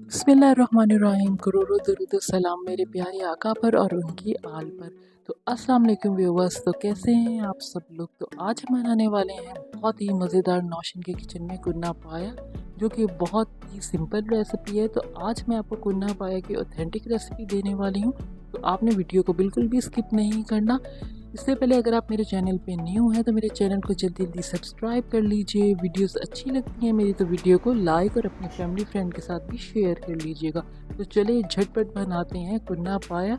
बिस्मिल्लाहिर्रहमानिर्रहीम। करोड़ों दरूद सलाम मेरे प्यारे आका पर और उनकी आल पर। तो अस्सलाम वालेकुम व्यूवर्स, तो कैसे हैं आप सब लोग। तो आज हम बनाने वाले हैं बहुत ही मज़ेदार नौशीन के किचन में कुन्ना पाया, जो कि बहुत ही सिंपल रेसिपी है। तो आज मैं आपको कुन्ना पाया की ऑथेंटिक रेसिपी देने वाली हूँ, तो आपने वीडियो को बिल्कुल भी स्किप नहीं करना। इससे पहले अगर आप मेरे चैनल पे न्यू हैं तो मेरे चैनल को जल्दी जल्दी सब्सक्राइब कर लीजिए। वीडियोस अच्छी लगती हैं मेरी तो वीडियो को लाइक और अपने फैमिली फ्रेंड के साथ भी शेयर कर लीजिएगा। तो चलिए झटपट बनाते हैं कुन्ना पाया।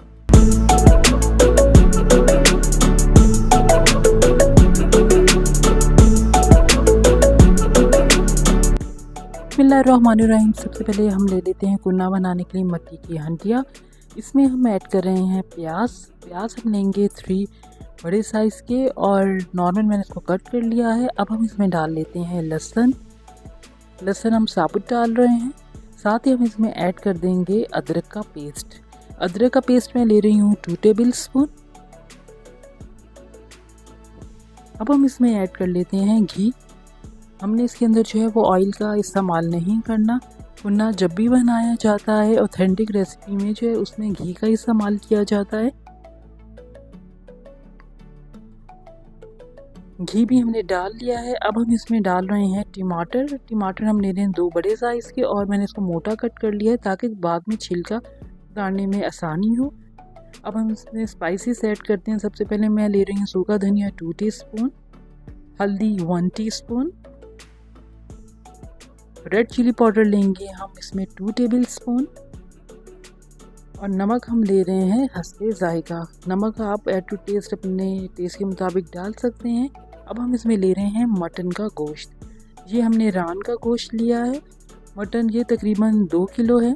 बिस्मिल्लाहिर्रहमानिर्रहीम। सबसे पहले हम ले लेते हैं कुन्ना बनाने के लिए मट्टी की हंडिया। इसमें हम ऐड कर रहे हैं प्याज। प्याज हम लेंगे 3 बड़े साइज़ के और नॉर्मल मैंने इसको कट कर लिया है। अब हम इसमें डाल लेते हैं लहसुन। लहसुन हम साबुत डाल रहे हैं। साथ ही हम इसमें ऐड कर देंगे अदरक का पेस्ट। अदरक का पेस्ट मैं ले रही हूँ 2 टेबल स्पून। अब हम इसमें ऐड कर लेते हैं घी। हमने इसके अंदर जो है वो ऑयल का इस्तेमाल नहीं करना। कुन्ना जब भी बनाया जाता है ऑथेंटिक रेसिपी में जो है उसमें घी का इस्तेमाल किया जाता है। घी भी हमने डाल लिया है। अब हम इसमें डाल रहे हैं टमाटर। टमाटर हम ले रहे हैं 2 बड़े साइज़ के और मैंने इसको मोटा कट कर लिया है ताकि बाद में छिलका उतारने में आसानी हो। अब हम इसमें स्पाइसेस ऐड करते हैं। सबसे पहले मैं ले रही हूँ सूखा धनिया 2 टीस्पून, हल्दी 1 टीस्पून, रेड चिली पाउडर लेंगे हम इसमें 2 टेबल स्पून और नमक हम ले रहे हैं हस्बे जायका। नमक आप ऐड टू टेस्ट अपने टेस्ट के मुताबिक डाल सकते हैं। अब हम इसमें ले रहे हैं मटन का गोश्त। ये हमने रान का गोश्त लिया है। मटन ये तकरीबन 2 किलो है।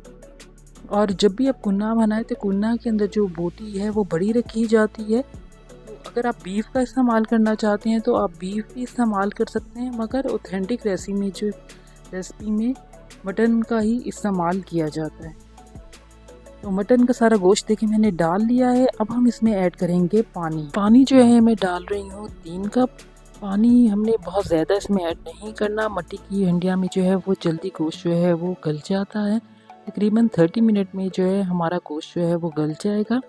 और जब भी आप कुन्ना बनाएं तो कुन्ना के अंदर जो बोटी है वो बड़ी रखी जाती है। तो अगर आप बीफ का इस्तेमाल करना चाहते हैं तो आप बीफ भी इस्तेमाल कर सकते हैं, मगर ऑथेंटिक रेसिपी में मटन का ही इस्तेमाल किया जाता है। तो मटन का सारा गोश्त देखिए मैंने डाल लिया है। अब हम इसमें ऐड करेंगे पानी। पानी जो है मैं डाल रही हूँ 3 कप। पानी हमने बहुत ज़्यादा इसमें ऐड नहीं करना। मट्टी की हंडिया में जो है वो जल्दी गोश्त जो है वो गल जाता है। तकरीबन 30 मिनट में जो है हमारा गोश्त जो है वो गल जाएगा।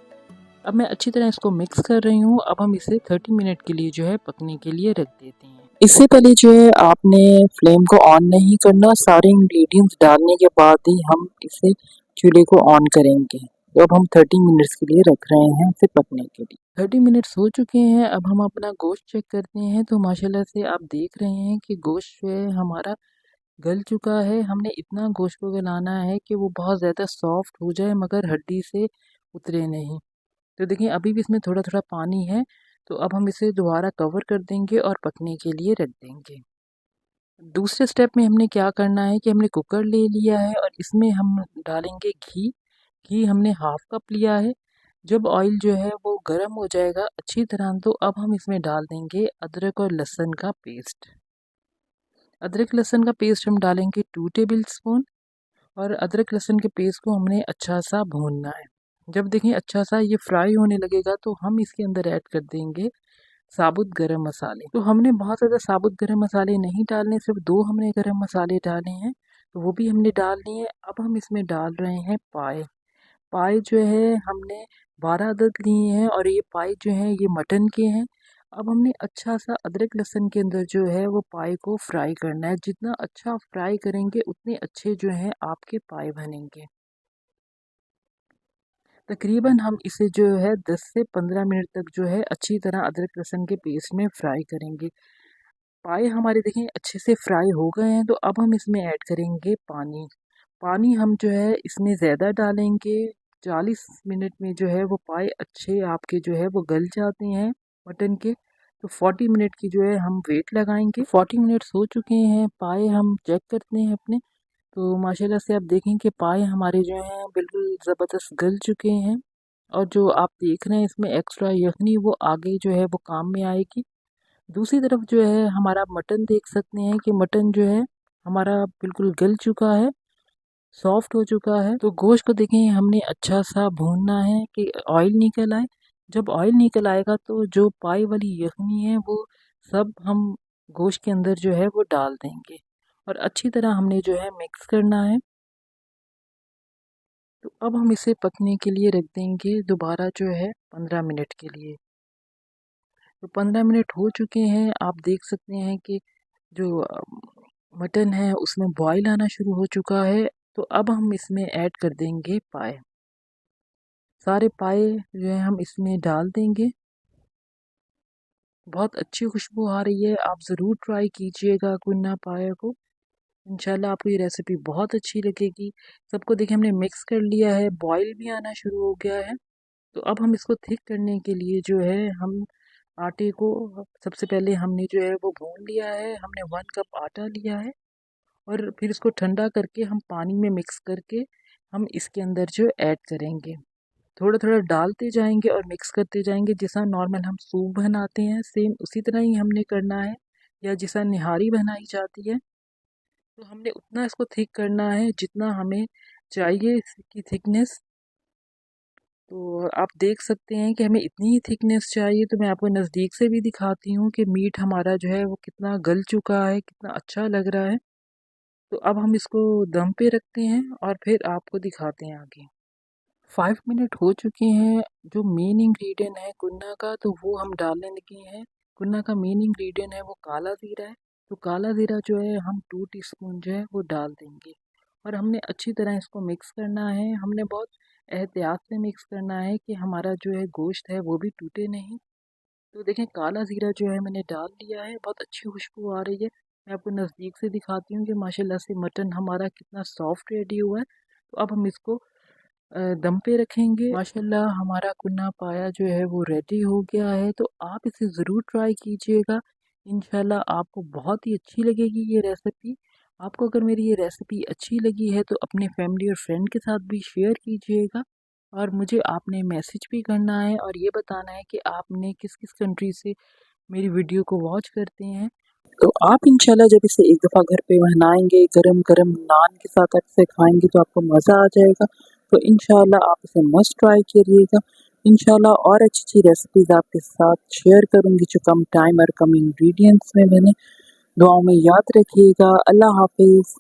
अब मैं अच्छी तरह इसको मिक्स कर रही हूँ। अब हम इसे 30 मिनट के लिए जो है पकने के लिए रख देते हैं। इससे पहले जो है आपने फ्लेम को ऑन नहीं करना। सारे इंग्रेडिएंट्स डालने के बाद ही हम इसे चूल्हे को ऑन करेंगे। तो अब हम 30 मिनट्स के लिए रख रहे हैं इसे पकने के लिए। 30 मिनट्स हो चुके हैं। अब हम अपना गोश्त चेक करते हैं। तो माशाल्लाह से आप देख रहे हैं कि गोश्त जो है हमारा गल चुका है। हमने इतना गोश्त को गलाना है कि वो बहुत ज़्यादा सॉफ्ट हो जाए मगर हड्डी से उतरे नहीं। तो देखिए अभी भी इसमें थोड़ा थोड़ा पानी है। तो अब हम इसे दोबारा कवर कर देंगे और पकने के लिए रख देंगे। दूसरे स्टेप में हमने क्या करना है कि हमने कुकर ले लिया है और इसमें हम डालेंगे घी। घी हमने हाफ कप लिया है। जब ऑयल जो है वो गर्म हो जाएगा अच्छी तरह तो अब हम इसमें डाल देंगे अदरक और लहसुन का पेस्ट। अदरक लहसुन का पेस्ट हम डालेंगे 2 टेबल स्पून और अदरक लहसुन के पेस्ट को हमने अच्छा सा भूनना है। जब देखें अच्छा सा ये फ्राई होने लगेगा तो हम इसके अंदर ऐड कर देंगे साबुत गरम मसाले। तो हमने बहुत ज़्यादा साबुत गरम मसाले नहीं डालने, सिर्फ 2 हमने गरम मसाले डाले हैं, तो वो भी हमने डाल लिए हैं। अब हम इसमें डाल रहे हैं पाए। पाए जो है हमने 12 अदद लिए हैं और ये पाए जो हैं ये मटन के हैं। अब हमने अच्छा सा अदरक लहसुन के अंदर जो है वो पाए को फ्राई करना है। जितना अच्छा फ्राई करेंगे उतने अच्छे जो हैं आपके पाए बनेंगे। तकरीबन हम इसे जो है 10 से 15 मिनट तक जो है अच्छी तरह अदरक लहसुन के पेस्ट में फ्राई करेंगे। पाए हमारे देखें अच्छे से फ्राई हो गए हैं। तो अब हम इसमें ऐड करेंगे पानी। पानी हम जो है इसमें ज़्यादा डालेंगे। 40 मिनट में जो है वो पाए अच्छे आपके जो है वो गल जाते हैं मटन के। तो 40 मिनट की जो है हम वेट लगाएंगे। 40 मिनट्स हो चुके हैं। पाए हम चेक करते हैं अपने। तो माशाल्लाह से आप देखें कि पाए हमारे जो हैं बिल्कुल ज़बरदस्त गल चुके हैं। और जो आप देख रहे हैं इसमें एक्स्ट्रा यखनी वो आगे जो है वो काम में आएगी। दूसरी तरफ जो है हमारा मटन देख सकते हैं कि मटन जो है हमारा बिल्कुल गल चुका है, सॉफ्ट हो चुका है। तो गोश्त को देखें हमने अच्छा सा भूनना है कि ऑयल निकल आए। जब ऑयल निकल आएगा तो जो पाई वाली यखनी है वो सब हम गोश्त के अंदर जो है वो डाल देंगे और अच्छी तरह हमने जो है मिक्स करना है। अब हम इसे पकने के लिए रख देंगे दोबारा जो है 15 मिनट के लिए। तो 15 मिनट हो चुके हैं, आप देख सकते हैं कि जो मटन है उसमें बॉईल आना शुरू हो चुका है। तो अब हम इसमें ऐड कर देंगे पाए। सारे पाए जो है हम इसमें डाल देंगे। बहुत अच्छी खुशबू आ रही है, आप ज़रूर ट्राई कीजिएगा कुन्ना पाया को। इंशाल्लाह आपको ये रेसिपी बहुत अच्छी लगेगी। सबको देखिए हमने मिक्स कर लिया है, बॉईल भी आना शुरू हो गया है। तो अब हम इसको थिक करने के लिए जो है हम आटे को सबसे पहले हमने जो है वो भून लिया है। हमने 1 कप आटा लिया है और फिर इसको ठंडा करके हम पानी में मिक्स करके हम इसके अंदर जो ऐड करेंगे। थोड़ा थोड़ा डालते जाएंगे और मिक्स करते जाएंगे। जैसा नॉर्मल हम सूप बनाते हैं सेम उसी तरह ही हमने करना है, या जैसा निहारी बनाई जाती है। तो हमने उतना इसको थिक करना है जितना हमें चाहिए इसकी थिकनेस। तो आप देख सकते हैं कि हमें इतनी ही थिकनेस चाहिए। तो मैं आपको नज़दीक से भी दिखाती हूँ कि मीट हमारा जो है वो कितना गल चुका है, कितना अच्छा लग रहा है। तो अब हम इसको दम पे रखते हैं और फिर आपको दिखाते हैं आगे। 5 मिनट हो चुके हैं। जो मेन इंग्रेडिएंट है कुन्ना का, तो वो हम डालने लगे हैं। कुन्ना का मेन इंग्रेडिएंट है वो काला ज़ीरा है। तो काला ज़ीरा जो है हम 2 टीस्पून जो है वो डाल देंगे और हमने अच्छी तरह इसको मिक्स करना है। हमने बहुत एहतियात से मिक्स करना है कि हमारा जो है गोश्त है वो भी टूटे नहीं। तो देखें काला ज़ीरा जो है मैंने डाल दिया है, बहुत अच्छी खुशबू आ रही है। मैं आपको नज़दीक से दिखाती हूँ कि माशाल्लाह से मटन हमारा कितना सॉफ्ट रेडी हुआ है। तो अब हम इसको दम पे रखेंगे। माशाल्लाह हमारा कुन्ना पाया जो है वो रेडी हो गया है। तो आप इसे ज़रूर ट्राई कीजिएगा। इंशाल्लाह आपको बहुत ही अच्छी लगेगी ये रेसिपी। आपको अगर मेरी ये रेसिपी अच्छी लगी है तो अपने फैमिली और फ्रेंड के साथ भी शेयर कीजिएगा। और मुझे आपने मैसेज भी करना है और ये बताना है कि आपने किस किस कंट्री से मेरी वीडियो को वॉच करते हैं। तो आप इंशाल्लाह जब इसे एक दफ़ा घर पे बनाएंगे गरम गरम नान के साथ अक्सर खाएंगे तो आपको मज़ा आ जाएगा। तो इंशाल्लाह आप इसे मस्ट ट्राई करिएगा। इंशाल्लाह और अच्छी अच्छी रेसिपीज़ आपके साथ शेयर करूँगी जो कम टाइम और कम इंग्रेडिएंट्स में मैंने। दुआओं में याद रखिएगा। अल्लाह हाफिज़।